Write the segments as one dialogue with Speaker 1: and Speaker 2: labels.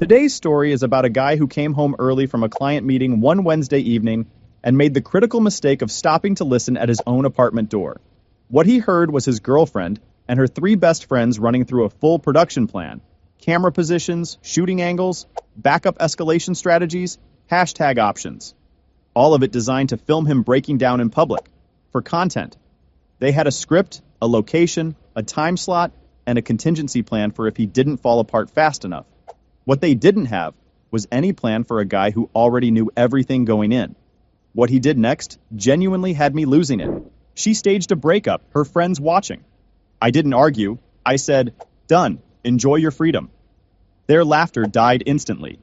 Speaker 1: Today's story is about a guy who came home early from a client meeting one Wednesday evening and made the critical mistake of stopping to listen at his own apartment door. What he heard was his girlfriend and her three best friends running through a full production plan: camera positions, shooting angles, backup escalation strategies, hashtag options. All of it designed to film him breaking down in public, for content. They had a script, a location, a time slot, and a contingency plan for if he didn't fall apart fast enough. What they didn't have was any plan for a guy who already knew everything going in. What he did next genuinely had me losing it. She staged a breakup, her friends watching. I didn't argue. I said, "Done. Enjoy your freedom." Their laughter died instantly.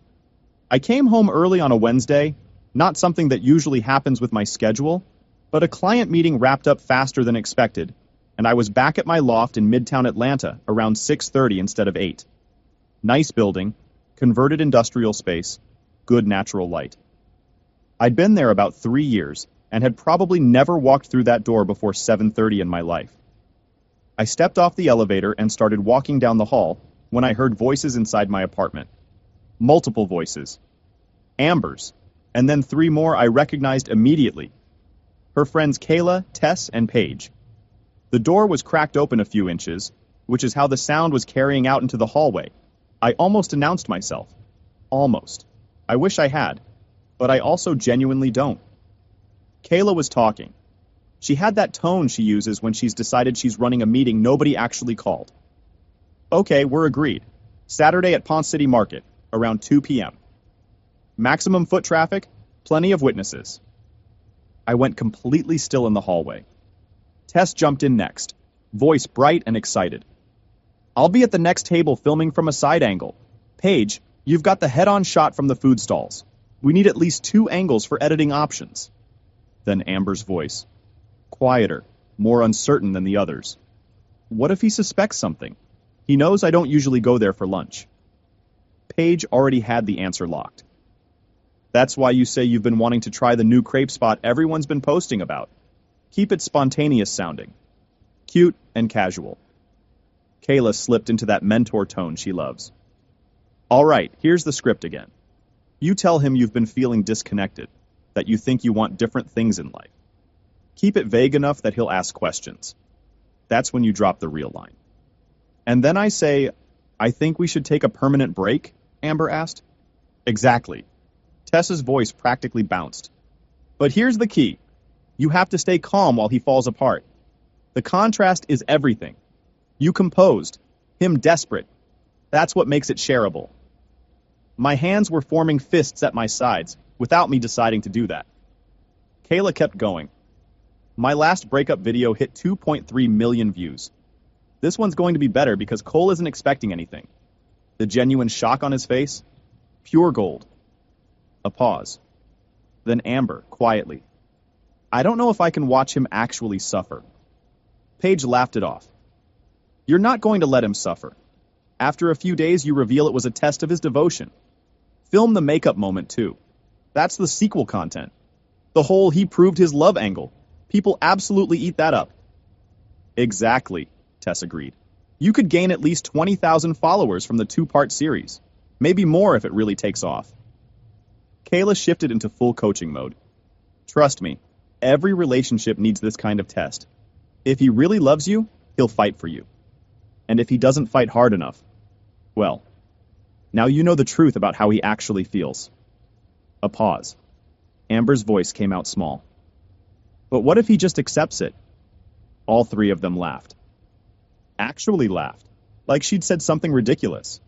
Speaker 1: I came home early on a Wednesday, not something that usually happens with my schedule, but a client meeting wrapped up faster than expected, and I was back at my loft in Midtown Atlanta around 6:30 instead of 8. Nice building, converted industrial space, good natural light. I'd been there about 3 years and had probably never walked through that door before 7:30 in my life. I stepped off the elevator and started walking down the hall when I heard voices inside my apartment. Multiple voices. Amber's, and then three more I recognized immediately. Her friends Kayla, Tess, and Paige. The door was cracked open a few inches, which is how the sound was carrying out into the hallway. I almost announced myself. Almost. I wish I had, but I also genuinely don't. Kayla was talking. She had that tone she uses when she's decided she's running a meeting nobody actually called. Okay, we're agreed. Saturday at Ponce City Market, around 2 p.m. Maximum foot traffic, plenty of witnesses. I went completely still in the hallway. Tess jumped in next, voice bright and excited. "I'll be at the next table filming from a side angle. Paige, you've got the head-on shot from the food stalls. We need at least 2 angles for editing options." Then Amber's voice. Quieter, more uncertain than the others. What if he suspects something? He knows I don't usually go there for lunch. Paige already had the answer locked. "That's why you say you've been wanting to try the new crepe spot everyone's been posting about. Keep it spontaneous sounding. Cute and casual." Kayla slipped into that mentor tone she loves. "All right, here's the script again. You tell him you've been feeling disconnected, that you think you want different things in life. Keep it vague enough that he'll ask questions. That's when you drop the real line. And then I say, 'I think we should take a permanent break?'" Amber asked. "Exactly." Tessa's voice practically bounced. "But here's the key. You have to stay calm while he falls apart. The contrast is everything. You composed, him desperate. That's what makes it shareable." My hands were forming fists at my sides, without me deciding to do that. Kayla kept going. "My last breakup video hit 2.3 million views. This one's going to be better because Cole isn't expecting anything." The genuine shock on his face? Pure gold. A pause. Then Amber, quietly. "I don't know if I can watch him actually suffer." Paige laughed it off. "You're not going to let him suffer. After a few days, you reveal it was a test of his devotion. Film the makeup moment, too. That's the sequel content. The whole he proved his love angle. People absolutely eat that up." "Exactly," Tess agreed. "You could gain at least 20,000 followers from the 2-part series. Maybe more if it really takes off." Kayla shifted into full coaching mode. "Trust me, every relationship needs this kind of test. If he really loves you, he'll fight for you. And if he doesn't fight hard enough, well, now you know the truth about how he actually feels." A pause. Amber's voice came out small. "But what if he just accepts it?" All three of them laughed. Actually laughed, like she'd said something ridiculous.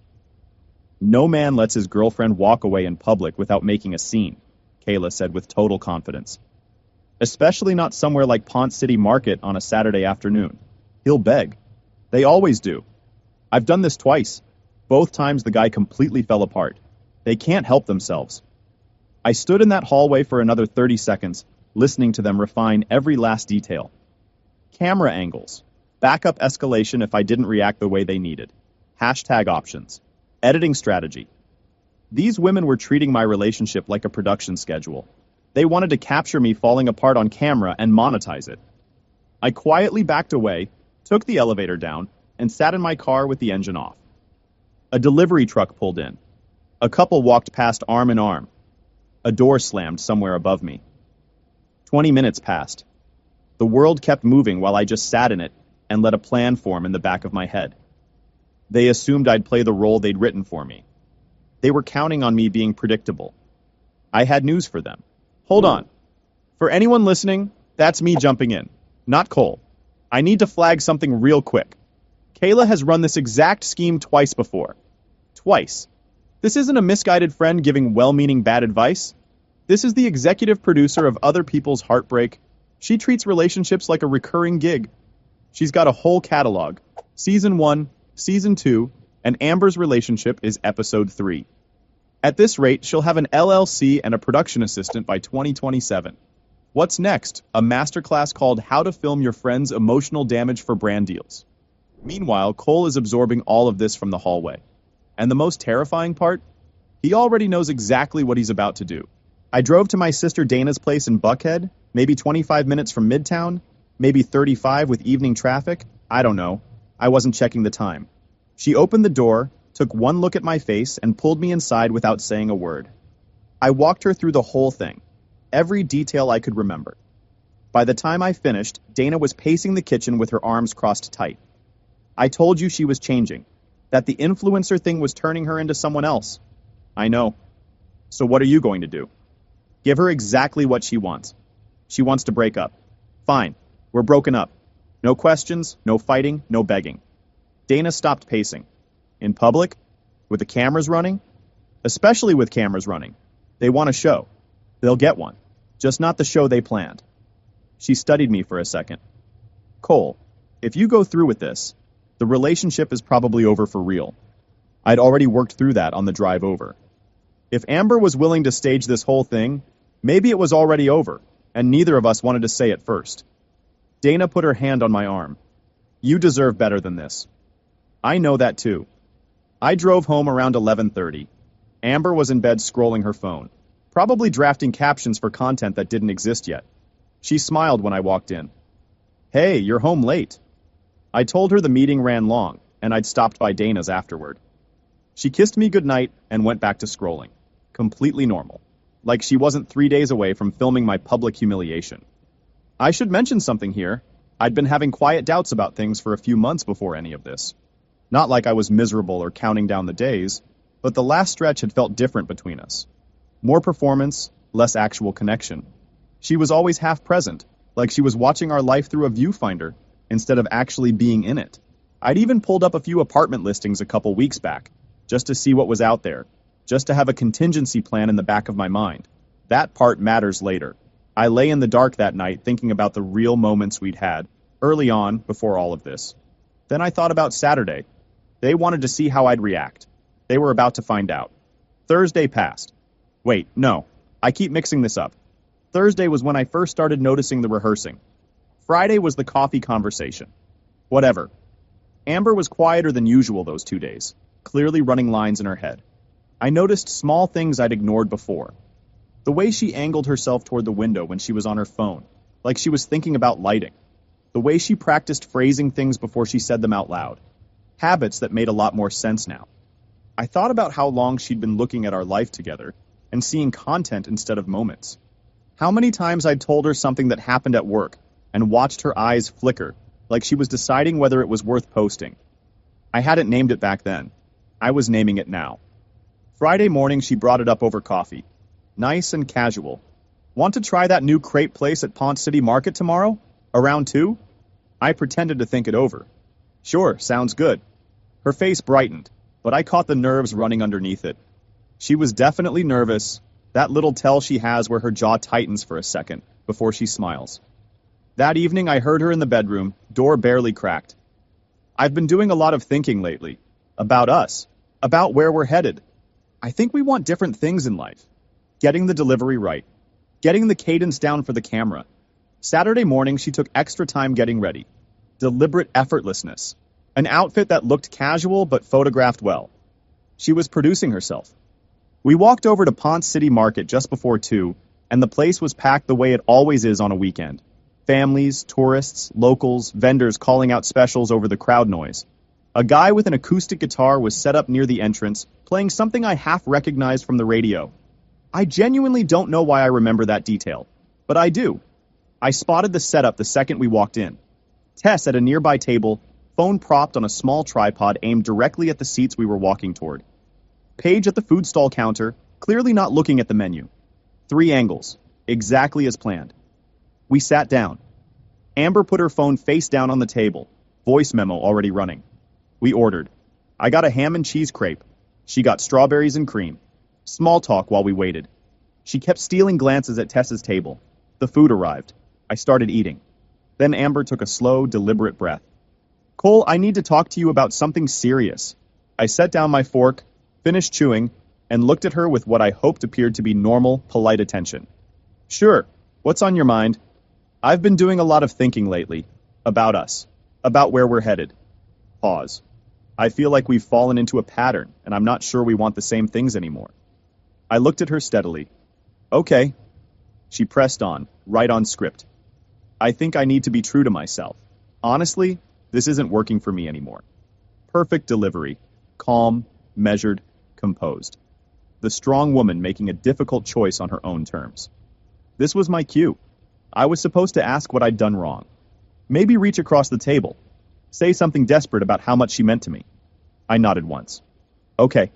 Speaker 1: "No man lets his girlfriend walk away in public without making a scene," Kayla said with total confidence. "Especially not somewhere like Ponce City Market on a Saturday afternoon. He'll beg. They always do. I've done this twice. Both times the guy completely fell apart. They can't help themselves." I stood in that hallway for another 30 seconds, listening to them refine every last detail. Camera angles. Backup escalation if I didn't react the way they needed. Hashtag options. Editing strategy. These women were treating my relationship like a production schedule. They wanted to capture me falling apart on camera and monetize it. I quietly backed away, took the elevator down, and sat in my car with the engine off. A delivery truck pulled in. A couple walked past arm in arm. A door slammed somewhere above me. 20 minutes passed. The world kept moving while I just sat in it and let a plan form in the back of my head. They assumed I'd play the role they'd written for me. They were counting on me being predictable. I had news for them. Hold on. For anyone listening, that's me jumping in, not Cole. I need to flag something real quick. Kayla has run this exact scheme twice before. Twice. This isn't a misguided friend giving well-meaning bad advice. This is the executive producer of other people's heartbreak. She treats relationships like a recurring gig. She's got a whole catalog. Season 1, Season 2, and Amber's relationship is Episode 3. At this rate, she'll have an LLC and a production assistant by 2027. What's next? A masterclass called How to Film Your Friend's Emotional Damage for Brand Deals. Meanwhile, Cole is absorbing all of this from the hallway. And the most terrifying part? He already knows exactly what he's about to do. I drove to my sister Dana's place in Buckhead, maybe 25 minutes from Midtown, maybe 35 with evening traffic. I don't know. I wasn't checking the time. She opened the door, took one look at my face, and pulled me inside without saying a word. I walked her through the whole thing, every detail I could remember. By the time I finished, Dana was pacing the kitchen with her arms crossed tight. I told you she was changing, that the influencer thing was turning her into someone else. I know. So what are you going to do? Give her exactly what she wants. She wants to break up. Fine, we're broken up. No questions, no fighting, no begging. Dana stopped pacing. In public? With the cameras running? Especially with cameras running. They want a show. They'll get one. Just not the show they planned. She studied me for a second. Cole, if you go through with this, the relationship is probably over for real. I'd already worked through that on the drive over. If Amber was willing to stage this whole thing, maybe it was already over, and neither of us wanted to say it first. Dana put her hand on my arm. You deserve better than this. I know that too. I drove home around 11:30. Amber was in bed scrolling her phone, probably drafting captions for content that didn't exist yet. She smiled when I walked in. Hey, you're home late. I told her the meeting ran long, and I'd stopped by Dana's afterward. She kissed me goodnight and went back to scrolling. Completely normal. Like she wasn't 3 days away from filming my public humiliation. I should mention something here. I'd been having quiet doubts about things for a few months before any of this. Not like I was miserable or counting down the days, but the last stretch had felt different between us. More performance, less actual connection. She was always half present, like she was watching our life through a viewfinder instead of actually being in it. I'd even pulled up a few apartment listings a couple weeks back, just to see what was out there, just to have a contingency plan in the back of my mind. That part matters later. I lay in the dark that night thinking about the real moments we'd had, early on, before all of this. Then I thought about Saturday. They wanted to see how I'd react. They were about to find out. Thursday passed. Wait, no, I keep mixing this up. Thursday was when I first started noticing the rehearsing. Friday was the coffee conversation. Whatever. Amber was quieter than usual those 2 days, clearly running lines in her head. I noticed small things I'd ignored before. The way she angled herself toward the window when she was on her phone, like she was thinking about lighting. The way she practiced phrasing things before she said them out loud. Habits that made a lot more sense now. I thought about how long she'd been looking at our life together and seeing content instead of moments. How many times I'd told her something that happened at work and watched her eyes flicker, like she was deciding whether it was worth posting. I hadn't named it back then. I was naming it now. Friday morning, she brought it up over coffee. Nice and casual. Want to try that new crepe place at Ponce City Market tomorrow? Around 2? I pretended to think it over. Sure, sounds good. Her face brightened, but I caught the nerves running underneath it. She was definitely nervous, that little tell she has where her jaw tightens for a second before she smiles. That evening, I heard her in the bedroom, door barely cracked. I've been doing a lot of thinking lately. About us. About where we're headed. I think we want different things in life. Getting the delivery right. Getting the cadence down for the camera. Saturday morning, she took extra time getting ready. Deliberate effortlessness. An outfit that looked casual but photographed well. She was producing herself. We walked over to Ponce City Market just before 2, and the place was packed the way it always is on a weekend. Families, tourists, locals, vendors calling out specials over the crowd noise. A guy with an acoustic guitar was set up near the entrance, playing something I half recognized from the radio. I genuinely don't know why I remember that detail, but I do. I spotted the setup the second we walked in. Tess at a nearby table, phone propped on a small tripod aimed directly at the seats we were walking toward. Paige at the food stall counter, clearly not looking at the menu. 3 angles, exactly as planned. We sat down. Amber put her phone face down on the table, voice memo already running. We ordered. I got a ham and cheese crepe. She got strawberries and cream. Small talk while we waited. She kept stealing glances at Tess's table. The food arrived. I started eating. Then Amber took a slow, deliberate breath. Cole, I need to talk to you about something serious. I set down my fork, finished chewing, and looked at her with what I hoped appeared to be normal, polite attention. Sure, what's on your mind? I've been doing a lot of thinking lately. About us. About where we're headed. Pause. I feel like we've fallen into a pattern, and I'm not sure we want the same things anymore. I looked at her steadily. Okay. She pressed on, right on script. I think I need to be true to myself. Honestly, this isn't working for me anymore. Perfect delivery. Calm, measured, composed. The strong woman making a difficult choice on her own terms. This was my cue. I was supposed to ask what I'd done wrong. Maybe reach across the table. Say something desperate about how much she meant to me. I nodded once. Okay.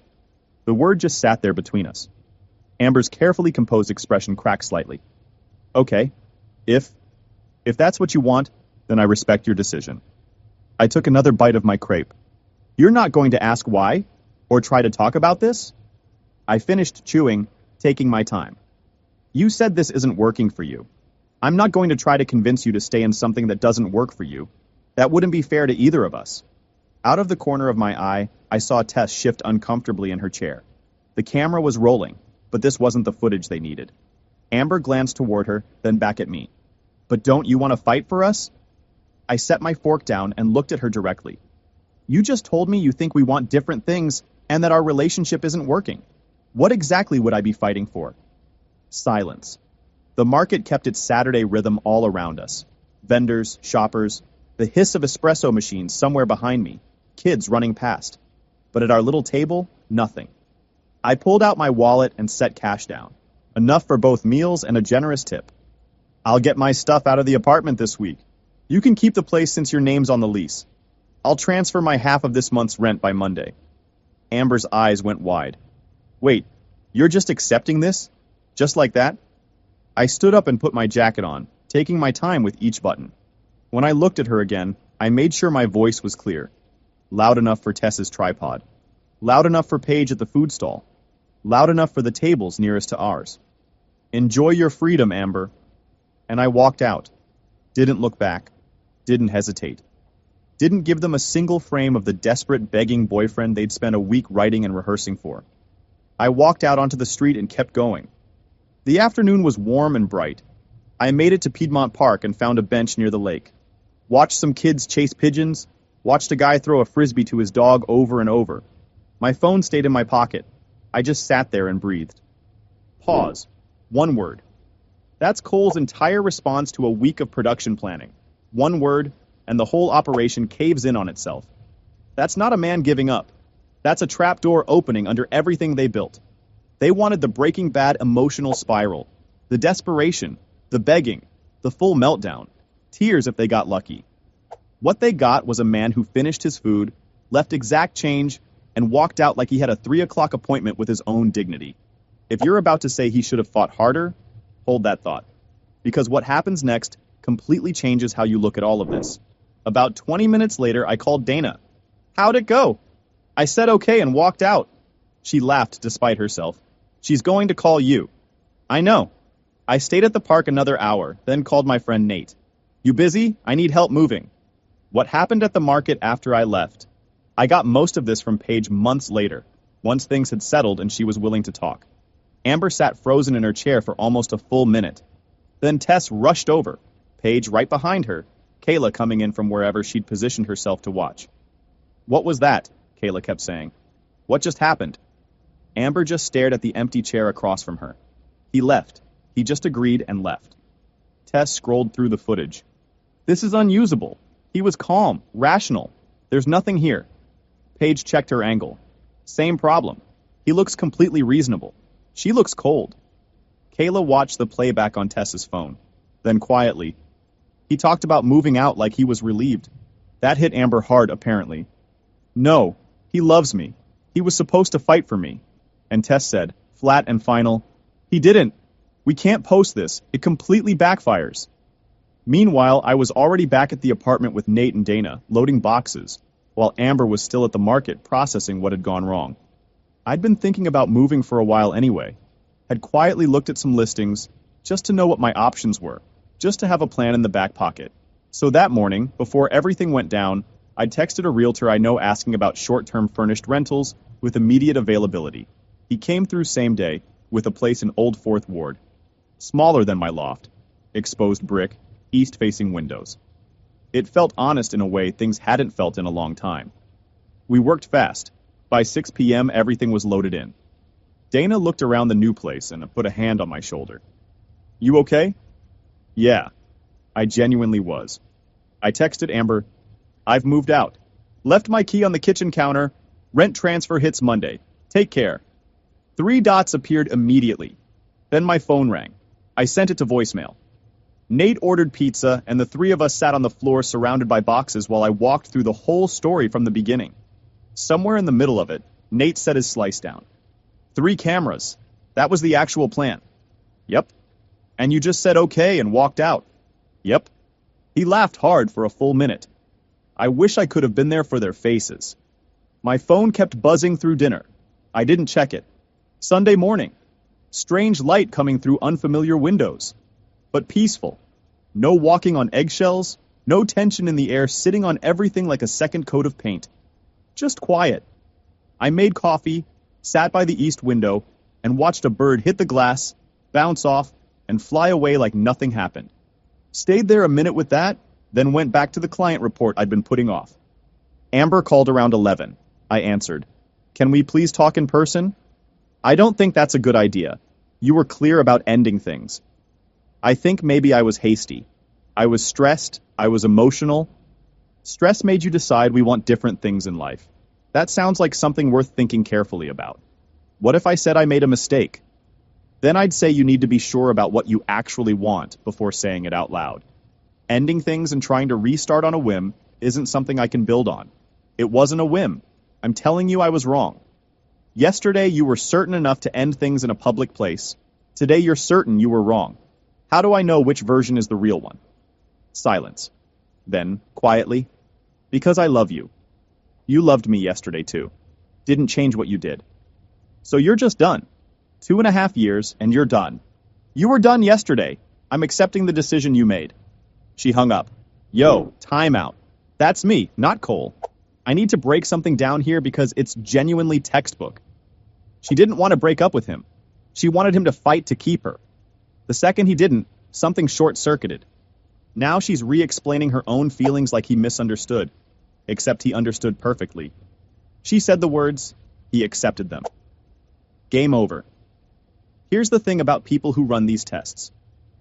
Speaker 1: The word just sat there between us. Amber's carefully composed expression cracked slightly. Okay. If that's what you want, then I respect your decision. I took another bite of my crepe. You're not going to ask why? Or try to talk about this? I finished chewing, taking my time. You said this isn't working for you. I'm not going to try to convince you to stay in something that doesn't work for you. That wouldn't be fair to either of us. Out of the corner of my eye, I saw Tess shift uncomfortably in her chair. The camera was rolling, but this wasn't the footage they needed. Amber glanced toward her, then back at me. But don't you want to fight for us? I set my fork down and looked at her directly. You just told me you think we want different things and that our relationship isn't working. What exactly would I be fighting for? Silence. The market kept its Saturday rhythm all around us. Vendors, shoppers, the hiss of espresso machines somewhere behind me, kids running past. But at our little table, nothing. I pulled out my wallet and set cash down. Enough for both meals and a generous tip. I'll get my stuff out of the apartment this week. You can keep the place since your name's on the lease. I'll transfer my half of this month's rent by Monday. Amber's eyes went wide. Wait, you're just accepting this? Just like that? I stood up and put my jacket on, taking my time with each button. When I looked at her again, I made sure my voice was clear. Loud enough for Tess's tripod. Loud enough for Paige at the food stall. Loud enough for the tables nearest to ours. Enjoy your freedom, Amber. And I walked out. Didn't look back. Didn't hesitate. Didn't give them a single frame of the desperate, begging boyfriend they'd spent a week writing and rehearsing for. I walked out onto the street and kept going. The afternoon was warm and bright. I made it to Piedmont Park and found a bench near the lake. Watched some kids chase pigeons, watched a guy throw a frisbee to his dog over and over. My phone stayed in my pocket. I just sat there and breathed. Pause. One word. That's Cole's entire response to a week of production planning. One word, and the whole operation caves in on itself. That's not a man giving up. That's a trapdoor opening under everything they built. They wanted the Breaking Bad emotional spiral, the desperation, the begging, the full meltdown, tears if they got lucky. What they got was a man who finished his food, left exact change, and walked out like he had a 3 o'clock appointment with his own dignity. If you're about to say he should have fought harder, hold that thought. Because what happens next completely changes how you look at all of this. About 20 minutes later, I called Dana. How'd it go? I said okay and walked out. She laughed despite herself. She's going to call you. I know. I stayed at the park another hour, then called my friend Nate. You busy? I need help moving. What happened at the market after I left? I got most of this from Paige months later, once things had settled and she was willing to talk. Amber sat frozen in her chair for almost a full minute. Then Tess rushed over, Paige right behind her, Kayla coming in from wherever she'd positioned herself to watch. What was that? Kayla kept saying. What just happened? Amber just stared at the empty chair across from her. He left. He just agreed and left. Tess scrolled through the footage. This is unusable. He was calm, rational. There's nothing here. Paige checked her angle. Same problem. He looks completely reasonable. She looks cold. Kayla watched the playback on Tess's phone. Then quietly, he talked about moving out like he was relieved. That hit Amber hard, apparently. No, he loves me. He was supposed to fight for me. And Tess said, flat and final, he didn't. We can't post this. It completely backfires. Meanwhile, I was already back at the apartment with Nate and Dana, loading boxes, while Amber was still at the market processing what had gone wrong. I'd been thinking about moving for a while anyway. Had quietly looked at some listings, just to know what my options were, just to have a plan in the back pocket. So that morning, before everything went down, I texted a realtor I know asking about short-term furnished rentals with immediate availability. He came through same day, with a place in Old Fourth Ward. Smaller than my loft. Exposed brick, east-facing windows. It felt honest in a way things hadn't felt in a long time. We worked fast. By 6 p.m., everything was loaded in. Dana looked around the new place and put a hand on my shoulder. You okay? Yeah, I genuinely was. I texted Amber, I've moved out. Left my key on the kitchen counter. Rent transfer hits Monday. Take care. 3 dots appeared immediately. Then my phone rang. I sent it to voicemail. Nate ordered pizza, and the 3 of us sat on the floor surrounded by boxes while I walked through the whole story from the beginning. Somewhere in the middle of it, Nate set his slice down. 3 cameras. That was the actual plan. Yep. And you just said okay and walked out. Yep. He laughed hard for a full minute. I wish I could have been there for their faces. My phone kept buzzing through dinner. I didn't check it. Sunday morning. Strange light coming through unfamiliar windows. But peaceful. No walking on eggshells, no tension in the air sitting on everything like a second coat of paint. Just quiet. I made coffee, sat by the east window, and watched a bird hit the glass, bounce off, and fly away like nothing happened. Stayed there a minute with that, then went back to the client report I'd been putting off. Amber called around 11. I answered. Can we please talk in person? I don't think that's a good idea. You were clear about ending things. I think maybe I was hasty. I was stressed. I was emotional. Stress made you decide we want different things in life. That sounds like something worth thinking carefully about. What if I said I made a mistake? Then I'd say you need to be sure about what you actually want before saying it out loud. Ending things and trying to restart on a whim isn't something I can build on. It wasn't a whim. I'm telling you I was wrong. Yesterday you were certain enough to end things in a public place. Today you're certain you were wrong. How do I know which version is the real one? Silence. Then, quietly, because I love you. You loved me yesterday too. Didn't change what you did. So you're just done. 2.5 years and you're done. You were done yesterday. I'm accepting the decision you made. She hung up. Yo, time out. That's me, not Cole. I need to break something down here because it's genuinely textbook. She didn't want to break up with him. She wanted him to fight to keep her. The second he didn't, something short-circuited. Now she's re-explaining her own feelings like he misunderstood, except he understood perfectly. She said the words, he accepted them. Game over. Here's the thing about people who run these tests.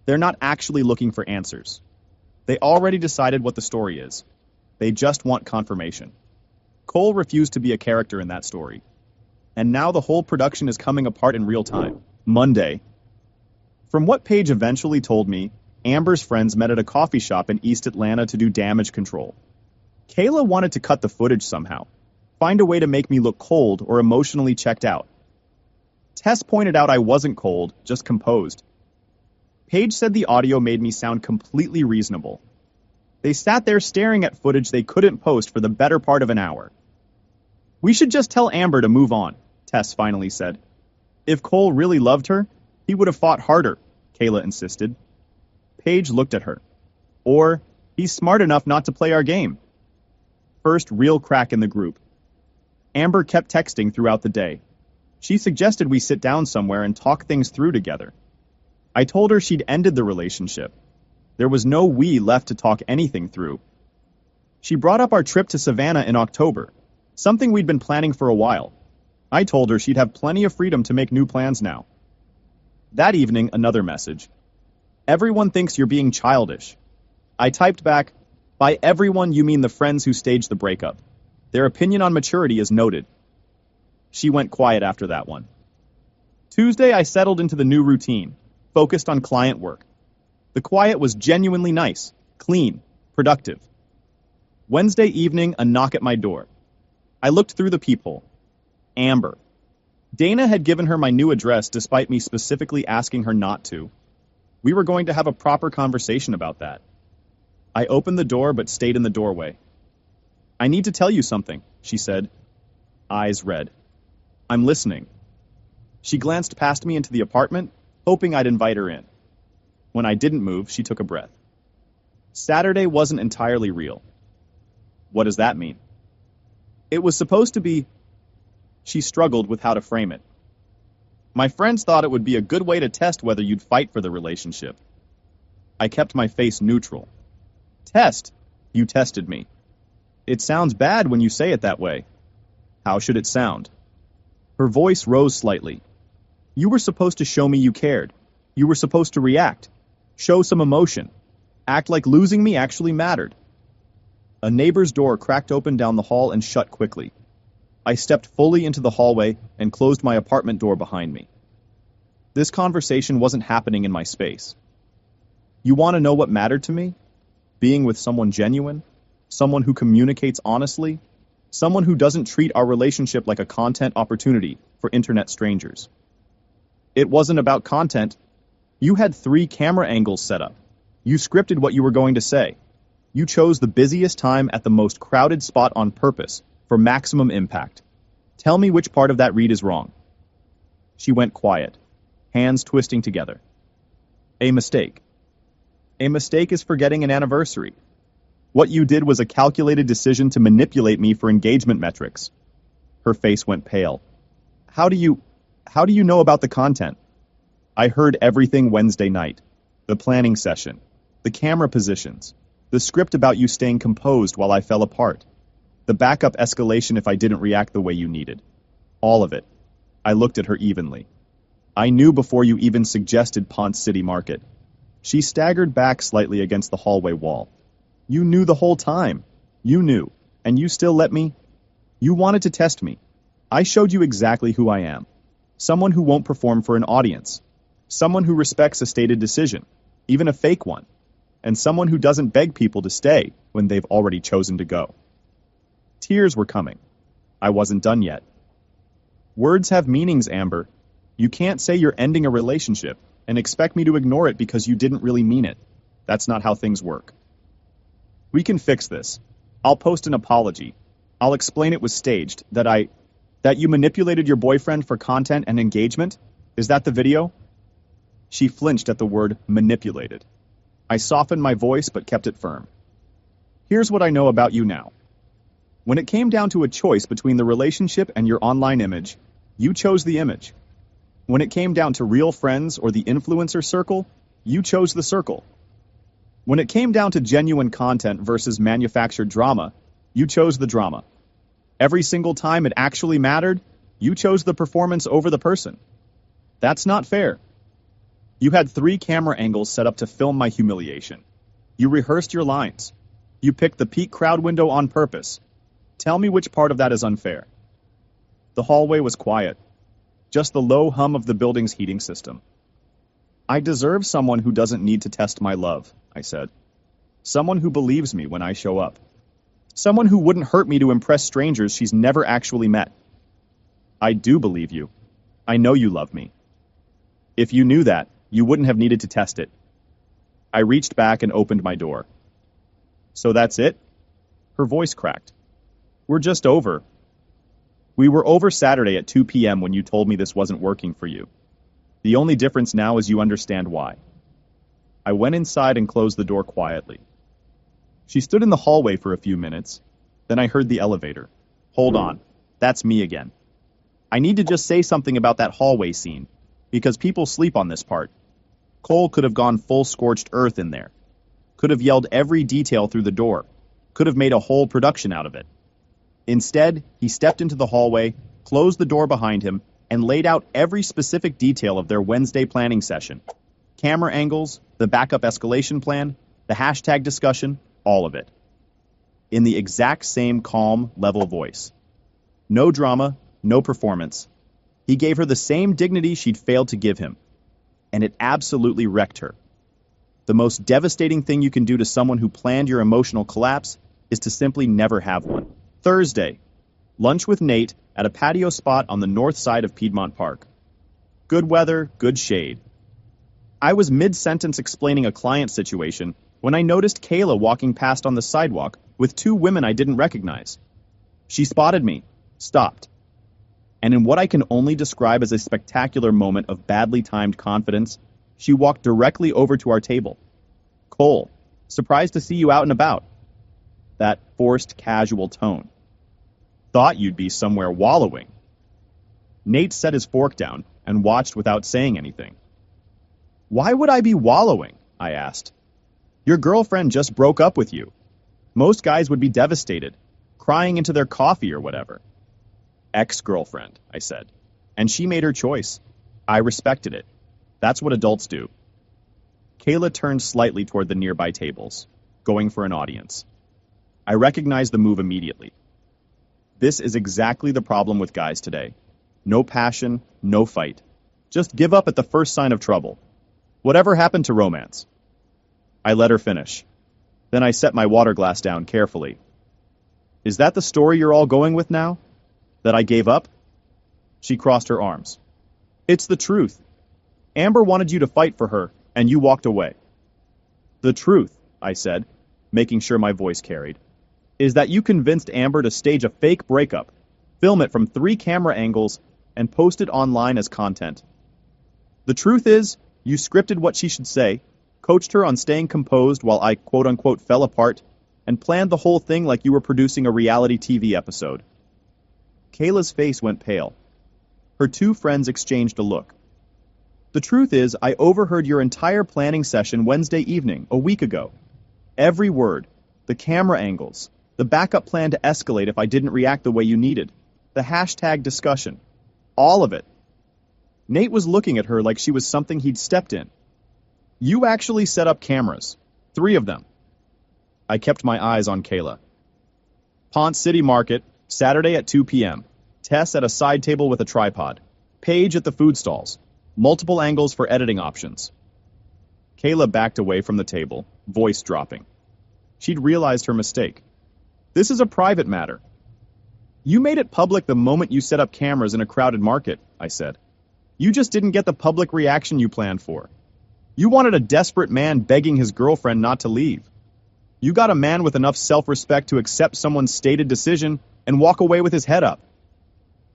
Speaker 1: They're not actually looking for answers. They already decided what the story is. They just want confirmation. Cole refused to be a character in that story. And now the whole production is coming apart in real time. Monday. From what Paige eventually told me, Amber's friends met at a coffee shop in East Atlanta to do damage control. Kayla wanted to cut the footage somehow, find a way to make me look cold or emotionally checked out. Tess pointed out I wasn't cold, just composed. Paige said the audio made me sound completely reasonable. They sat there staring at footage they couldn't post for the better part of an hour. We should just tell Amber to move on, Tess finally said. If Cole really loved her, he would have fought harder, Kayla insisted. Paige looked at her. Or, he's smart enough not to play our game. First real crack in the group. Amber kept texting throughout the day. She suggested we sit down somewhere and talk things through together. I told her she'd ended the relationship. There was no we left to talk anything through. She brought up our trip to Savannah in October, something we'd been planning for a while. I told her she'd have plenty of freedom to make new plans now. That evening, another message. Everyone thinks you're being childish. I typed back, by everyone you mean the friends who staged the breakup. Their opinion on maturity is noted. She went quiet after that one. Tuesday, I settled into the new routine, focused on client work. The quiet was genuinely nice, clean, productive. Wednesday evening, a knock at my door. I looked through the peephole. Amber. Dana had given her my new address despite me specifically asking her not to. We were going to have a proper conversation about that. I opened the door but stayed in the doorway. I need to tell you something, she said, eyes red. I'm listening. She glanced past me into the apartment, hoping I'd invite her in. When I didn't move, she took a breath. Saturday wasn't entirely real. What does that mean? It was supposed to be... She struggled with how to frame it. My friends thought it would be a good way to test whether you'd fight for the relationship. I kept my face neutral. Test? You tested me. It sounds bad when you say it that way. How should it sound? Her voice rose slightly. You were supposed to show me you cared. You were supposed to react. Show some emotion. Act like losing me actually mattered. A neighbor's door cracked open down the hall and shut quickly. I stepped fully into the hallway and closed my apartment door behind me. This conversation wasn't happening in my space. You want to know what mattered to me? Being with someone genuine? Someone who communicates honestly? Someone who doesn't treat our relationship like a content opportunity for internet strangers. It wasn't about content. You had 3 camera angles set up. You scripted what you were going to say. You chose the busiest time at the most crowded spot on purpose for maximum impact. Tell me which part of that read is wrong. She went quiet, hands twisting together. A mistake. A mistake is forgetting an anniversary. What you did was a calculated decision to manipulate me for engagement metrics. Her face went pale. How do you know about the content? I heard everything Wednesday night. The planning session, the camera positions, the script about you staying composed while I fell apart, the backup escalation if I didn't react the way you needed. All of it. I looked at her evenly. I knew before you even suggested Ponce City Market. She staggered back slightly against the hallway wall. You knew the whole time. You knew. And you still let me? You wanted to test me. I showed you exactly who I am. Someone who won't perform for an audience. Someone who respects a stated decision, even a fake one. And someone who doesn't beg people to stay when they've already chosen to go. Tears were coming. I wasn't done yet. Words have meanings, Amber. You can't say you're ending a relationship and expect me to ignore it because you didn't really mean it. That's not how things work. We can fix this. I'll post an apology. I'll explain it was staged, that you manipulated your boyfriend for content and engagement. Is that the video? She flinched at the word manipulated. I softened my voice but kept it firm. Here's what I know about you now. When it came down to a choice between the relationship and your online image, you chose the image. When it came down to real friends or the influencer circle, you chose the circle. When it came down to genuine content versus manufactured drama, you chose the drama. Every single time it actually mattered, you chose the performance over the person. That's not fair. You had 3 camera angles set up to film my humiliation. You rehearsed your lines. You picked the peak crowd window on purpose. Tell me which part of that is unfair. The hallway was quiet. Just the low hum of the building's heating system. I deserve someone who doesn't need to test my love, I said. Someone who believes me when I show up. Someone who wouldn't hurt me to impress strangers she's never actually met. I do believe you. I know you love me. If you knew that, you wouldn't have needed to test it. I reached back and opened my door. So that's it? Her voice cracked. We're just over. We were over Saturday at 2 p.m. when you told me this wasn't working for you. The only difference now is you understand why. I went inside and closed the door quietly. She stood in the hallway for a few minutes. Then I heard the elevator. Hold on. That's me again. I need to just say something about that hallway scene, because people sleep on this part. Cole could have gone full scorched earth in there. Could have yelled every detail through the door. Could have made a whole production out of it. Instead, he stepped into the hallway, closed the door behind him, and laid out every specific detail of their Wednesday planning session. Camera angles, the backup escalation plan, the hashtag discussion, all of it. in the exact same calm, level voice. No drama, no performance. He gave her the same dignity she'd failed to give him, and it absolutely wrecked her. The most devastating thing you can do to someone who planned your emotional collapse is to simply never have one. Thursday, lunch with Nate at a patio spot on the north side of Piedmont Park. Good weather, good shade. I was mid-sentence explaining a client situation when I noticed Kayla walking past on the sidewalk with two women I didn't recognize. She spotted me, stopped, and in what I can only describe as a spectacular moment of badly timed confidence, she walked directly over to our table. "Cole, surprised to see you out and about." That forced, casual tone. "Thought you'd be somewhere wallowing." Nate set his fork down and watched without saying anything. "Why would I be wallowing?" I asked. "Your girlfriend just broke up with you. Most guys would be devastated, crying into their coffee or whatever." "Ex-girlfriend," I said. "And she made her choice. I respected it. That's what adults do." Kayla turned slightly toward the nearby tables, going for an audience. I recognized the move immediately. This is exactly the problem with guys today. No passion, no fight. Just give up at the first sign of trouble. Whatever happened to romance? I let her finish. Then I set my water glass down carefully. "Is that the story you're all going with now? That I gave up?" She crossed her arms. "It's the truth. Amber wanted you to fight for her, and you walked away." "The truth," I said, making sure my voice carried, "is that you convinced Amber to stage a fake breakup, film it from 3 camera angles, and post it online as content. The truth is, you scripted what she should say, coached her on staying composed while I quote-unquote fell apart, and planned the whole thing like you were producing a reality TV episode." Kayla's face went pale. Her two friends exchanged a look. "The truth is, I overheard your entire planning session Wednesday evening, a week ago. Every word, the camera angles, the backup plan to escalate if I didn't react the way you needed, the hashtag discussion, all of it." Nate was looking at her like she was something he'd stepped in. "You actually set up cameras. 3 of them." I kept my eyes on Kayla. "Ponce City Market, Saturday at 2 p.m. Tess at a side table with a tripod. Paige at the food stalls. Multiple angles for editing options." Kayla backed away from the table, voice dropping. She'd realized her mistake. "This is a private matter." "You made it public the moment you set up cameras in a crowded market," I said. "You just didn't get the public reaction you planned for. You wanted a desperate man begging his girlfriend not to leave. You got a man with enough self-respect to accept someone's stated decision and walk away with his head up."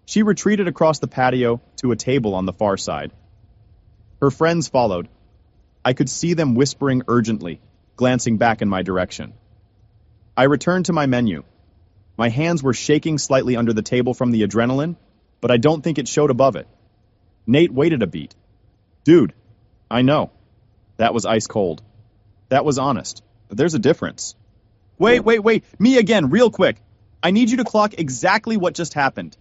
Speaker 1: She retreated across the patio to a table on the far side. Her friends followed. I could see them whispering urgently, glancing back in my direction. I returned to my menu. My hands were shaking slightly under the table from the adrenaline, but I don't think it showed above it. Nate waited a beat. "Dude, I know. That was ice cold. That was honest. There's a difference." Wait, me again, real quick. I need you to clock exactly what just happened."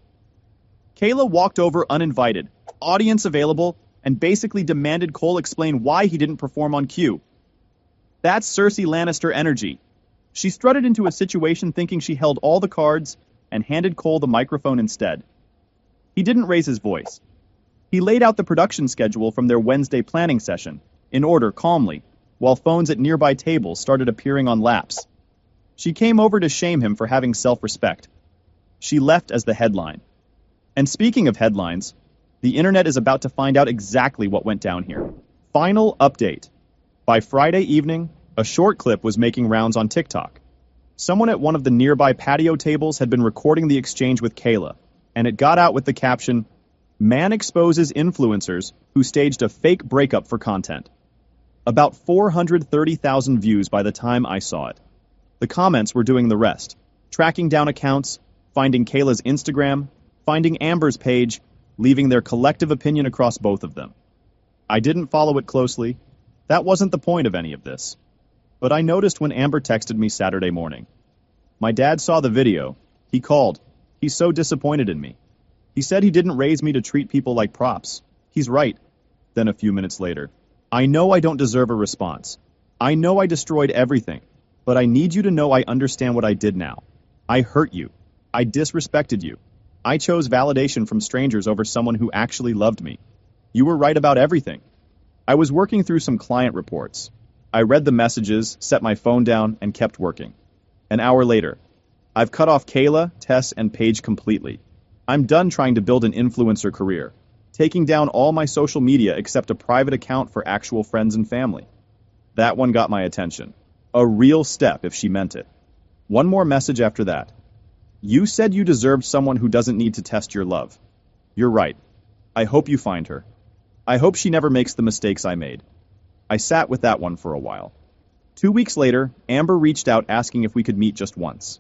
Speaker 1: Kayla walked over uninvited, audience available, and basically demanded Cole explain why he didn't perform on cue. That's Cersei Lannister energy. She strutted into a situation thinking she held all the cards and handed Cole the microphone instead. He didn't raise his voice. He laid out the production schedule from their Wednesday planning session, in order calmly, while phones at nearby tables started appearing on laps. She came over to shame him for having self-respect. She left as the headline. And speaking of headlines, the internet is about to find out exactly what went down here. Final update. By Friday evening, a short clip was making rounds on TikTok. Someone at one of the nearby patio tables had been recording the exchange with Kayla, and it got out with the caption, "Man exposes influencers who staged a fake breakup for content." About 430,000 views by the time I saw it. The comments were doing the rest, tracking down accounts, finding Kayla's Instagram, finding Amber's page, leaving their collective opinion across both of them. I didn't follow it closely. That wasn't the point of any of this. But I noticed when Amber texted me Saturday morning. My dad saw the video. He called. He's so disappointed in me. He said he didn't raise me to treat people like props. He's right. Then a few minutes later, "I know I don't deserve a response. I know I destroyed everything. But I need you to know I understand what I did now. I hurt you. I disrespected you. I chose validation from strangers over someone who actually loved me. You were right about everything. I was working through some client reports. I read the messages, set my phone down, and kept working. An hour later, I've cut off Kayla, Tess, and Paige completely. I'm done trying to build an influencer career, taking down all my social media except a private account for actual friends and family. That one got my attention. A real step if she meant it. One more message after that. You said you deserved someone who doesn't need to test your love. You're right. I hope you find her. I hope she never makes the mistakes I made. I sat with that one for a while. 2 weeks later, Amber reached out asking if we could meet just once.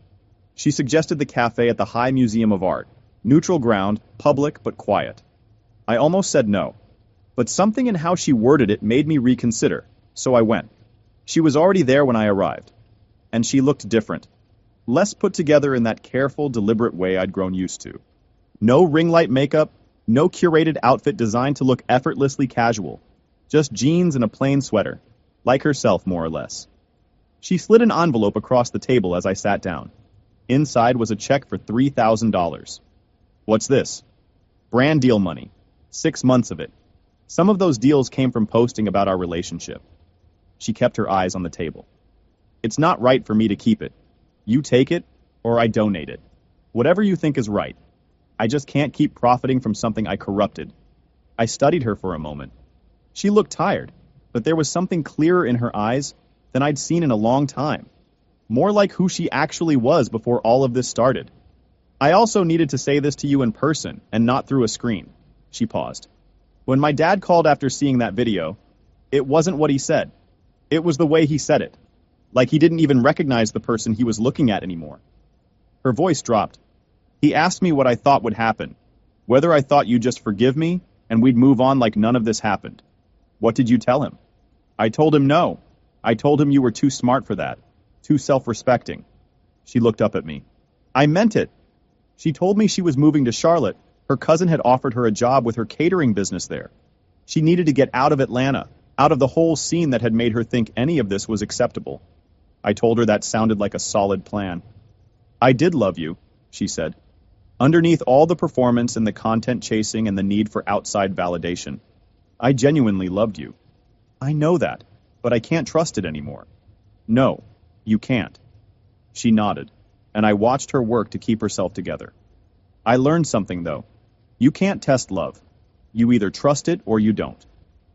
Speaker 1: She suggested the cafe at the High Museum of Art. Neutral ground, public but quiet. I almost said no. But something in how she worded it made me reconsider, so I went. She was already there when I arrived. And she looked different. Less put together in that careful, deliberate way I'd grown used to. No ring light makeup, no curated outfit designed to look effortlessly casual. Just jeans and a plain sweater. Like herself, more or less. She slid an envelope across the table as I sat down. Inside was a check for $3,000. What's this? Brand deal money. 6 months of it. Some of those deals came from posting about our relationship. She kept her eyes on the table. It's not right for me to keep it. You take it, or I donate it. Whatever you think is right. I just can't keep profiting from something I corrupted. I studied her for a moment. She looked tired, but there was something clearer in her eyes than I'd seen in a long time. More like who she actually was before all of this started. I also needed to say this to you in person and not through a screen. She paused. When my dad called after seeing that video, it wasn't what he said. It was the way he said it. Like he didn't even recognize the person he was looking at anymore. Her voice dropped. He asked me what I thought would happen. Whether I thought you'd just forgive me and we'd move on like none of this happened. What did you tell him? I told him no. I told him you were too smart for that. Too self-respecting. She looked up at me. I meant it. She told me she was moving to Charlotte. Her cousin had offered her a job with her catering business there. She needed to get out of Atlanta, out of the whole scene that had made her think any of this was acceptable. I told her that sounded like a solid plan. I did love you, she said. Underneath all the performance and the content chasing and the need for outside validation, I genuinely loved you. I know that, but I can't trust it anymore. No, you can't. She nodded, and I watched her work to keep herself together. I learned something, though. You can't test love. You either trust it or you don't.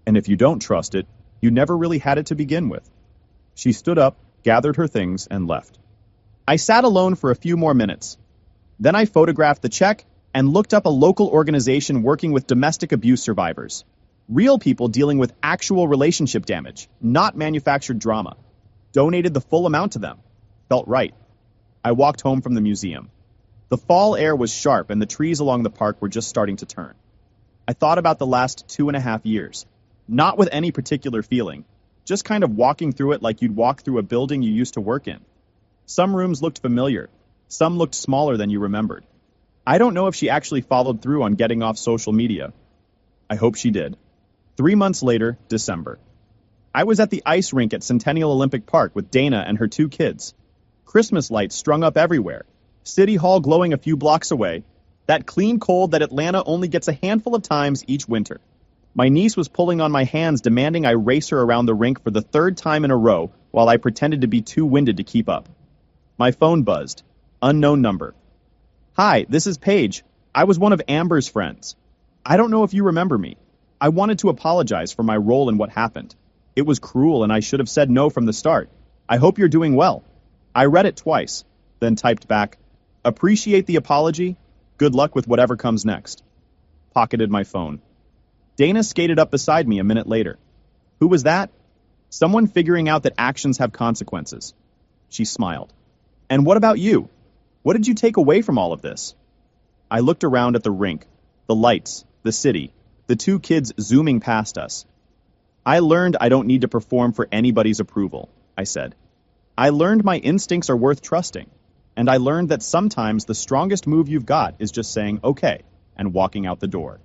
Speaker 1: And if you don't trust it, you never really had it to begin with. She stood up, gathered her things, and left. I sat alone for a few more minutes. Then I photographed the check and looked up a local organization working with domestic abuse survivors. Real people dealing with actual relationship damage, not manufactured drama. Donated the full amount to them. Felt right. I walked home from the museum. The fall air was sharp and the trees along the park were just starting to turn. I thought about the last 2.5 years. Not with any particular feeling. Just kind of walking through it like you'd walk through a building you used to work in. Some rooms looked familiar. Some looked smaller than you remembered. I don't know if she actually followed through on getting off social media. I hope she did. 3 months later, December. I was at the ice rink at Centennial Olympic Park with Dana and her 2 kids. Christmas lights strung up everywhere. City Hall glowing a few blocks away. That clean cold that Atlanta only gets a handful of times each winter. My niece was pulling on my hands, demanding I race her around the rink for the 3rd time in a row while I pretended to be too winded to keep up. My phone buzzed. Unknown number. Hi, this is Paige. I was one of Amber's friends. I don't know if you remember me. I wanted to apologize for my role in what happened. It was cruel and I should have said no from the start. I hope you're doing well. I read it twice, then typed back, appreciate the apology. Good luck with whatever comes next. Pocketed my phone. Dana skated up beside me a minute later. Who was that? Someone figuring out that actions have consequences. She smiled. And what about you? What did you take away from all of this? I looked around at the rink, the lights, the city, the 2 kids zooming past us. I learned I don't need to perform for anybody's approval, I said. I learned my instincts are worth trusting, and I learned that sometimes the strongest move you've got is just saying okay and walking out the door.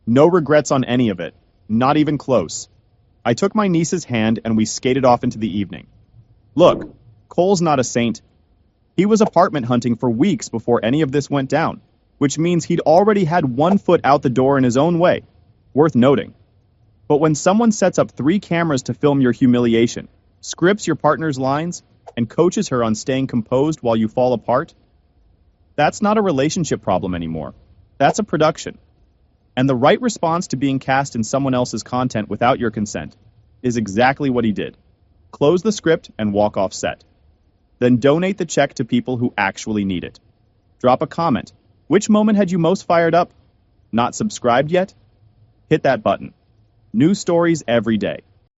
Speaker 1: No regrets on any of it, not even close. I took my niece's hand and we skated off into the evening. Look, Cole's not a saint. He was apartment hunting for weeks before any of this went down, which means he'd already had one foot out the door in his own way. Worth noting. But when someone sets up 3 cameras to film your humiliation, scripts your partner's lines, and coaches her on staying composed while you fall apart, that's not a relationship problem anymore. That's a production. And the right response to being cast in someone else's content without your consent is exactly what he did. Close the script and walk off set. Then donate the check to people who actually need it. Drop a comment. Which moment had you most fired up? Not subscribed yet? Hit that button. New stories every day.